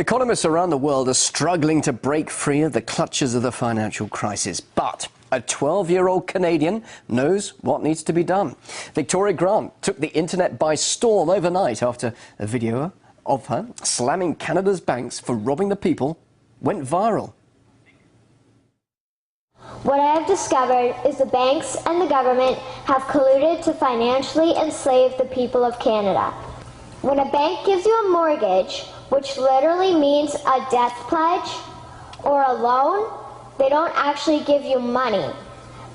Economists around the world are struggling to break free of the clutches of the financial crisis. But a 12-year-old Canadian knows what needs to be done. Victoria Grant took the internet by storm overnight after a video of her slamming Canada's banks for robbing the people went viral. What I have discovered is the banks and the government have colluded to financially enslave the people of Canada. When a bank gives you a mortgage, which literally means a death pledge or a loan, they don't actually give you money.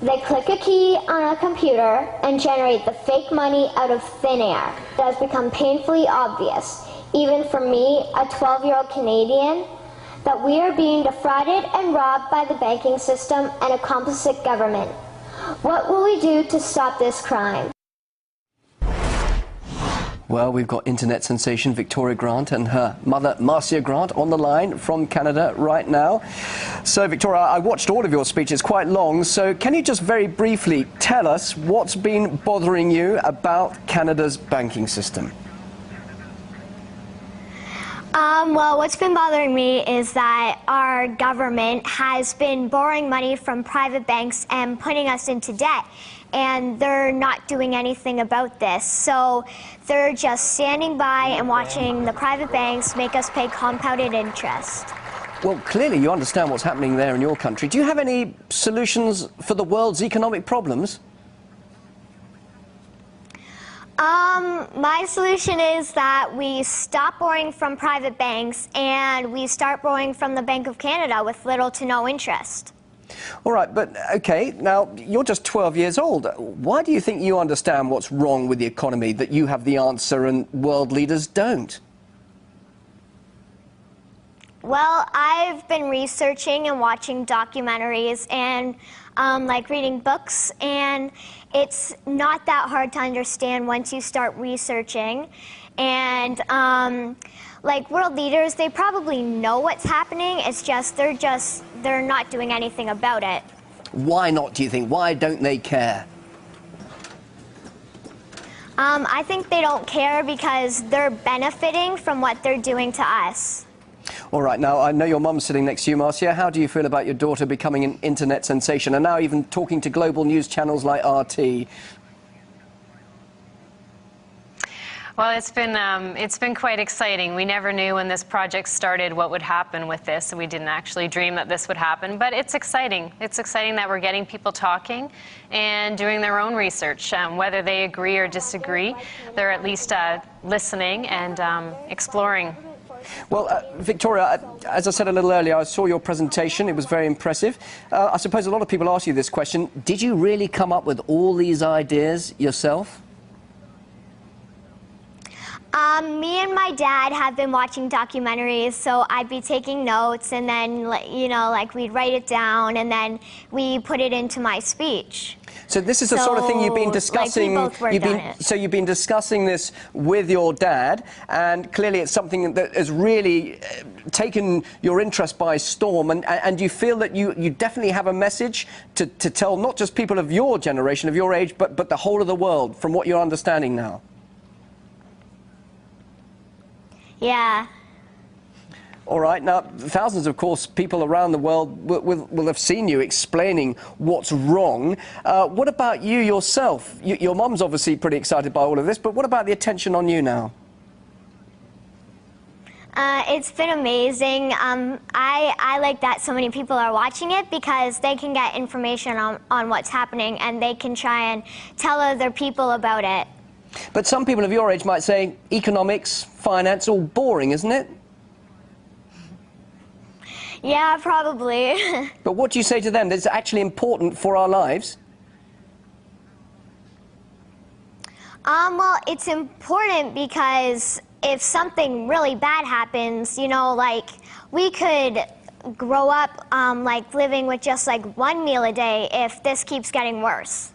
They click a key on a computer and generate the fake money out of thin air. It has become painfully obvious, even for me, a 12-year-old Canadian, that we are being defrauded and robbed by the banking system and a complicit government. What will we do to stop this crime? Well, we've got internet sensation Victoria Grant and her mother, Marcia Grant, on the line from Canada right now. So, Victoria, I watched all of your speech. It's quite long. So can you just very briefly tell us what's been bothering you about Canada's banking system? Well, what's been bothering me is that our government has been borrowing money from private banks and putting us into debt, and they're not doing anything about this. So they're just standing by and watching the private banks make us pay compounded interest. Well, clearly you understand what's happening there in your country. Do you have any solutions for the world's economic problems? My solution is that we stop borrowing from private banks and we start borrowing from the Bank of Canada with little to no interest. All right, but okay, now you're just 12 years old. Why do you think you understand what's wrong with the economy, that you have the answer and world leaders don't? Well, I've been researching and watching documentaries and like reading books, and it's not that hard to understand once you start researching. And like world leaders, they probably know what's happening. It's just they're not doing anything about it. Why not, do you think? Why don't they care? I think they don't care because they're benefiting from what they're doing to us. All right, now, I know your mum's sitting next to you, Marcia. How do you feel about your daughter becoming an internet sensation and now even talking to global news channels like RT? Well, it's been quite exciting. We never knew when this project started what would happen with this. We didn't actually dream that this would happen, but it's exciting. It's exciting that we're getting people talking and doing their own research. Whether they agree or disagree, they're at least listening and exploring. Well, Victoria, as I said a little earlier, I saw your presentation. It was very impressive. I suppose a lot of people ask you this question. Did you really come up with all these ideas yourself? Me and my dad have been watching documentaries, so I'd be taking notes, and then, you know, like we'd write it down, and then we put it into my speech. So this is the sort of thing you've been discussing. Like we both worked on it. So you've been discussing this with your dad, and clearly it's something that has really taken your interest by storm. And you feel that you definitely have a message to tell not just people of your generation, of your age, but the whole of the world, from what you're understanding now. Yeah. All right. Now, thousands, of course, people around the world will have seen you explaining what's wrong. What about you yourself? Your mum's obviously pretty excited by all of this, but what about the attention on you now? It's been amazing. I like that so many people are watching it because they can get information on what's happening and they can try and tell other people about it. But some people of your age might say economics, finance, all boring, isn't it? Yeah, probably. But what do you say to them? That's actually important for our lives? Well, it's important because if something really bad happens, you know, like we could grow up like living with just like one meal a day if this keeps getting worse.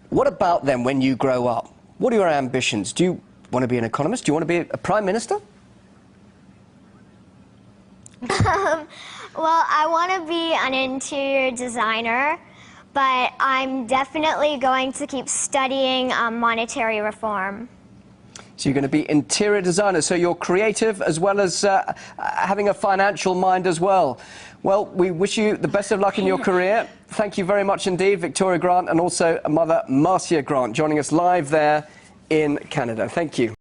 What about then when you grow up? What are your ambitions? Do you want to be an economist? Do you want to be a prime minister? Well, I want to be an interior designer, but I'm definitely going to keep studying monetary reform. So you're going to be interior designer, so you're creative as well as having a financial mind as well. Well, we wish you the best of luck in your career. Thank you very much indeed, Victoria Grant, and also Mother Marcia Grant, joining us live there in Canada. Thank you.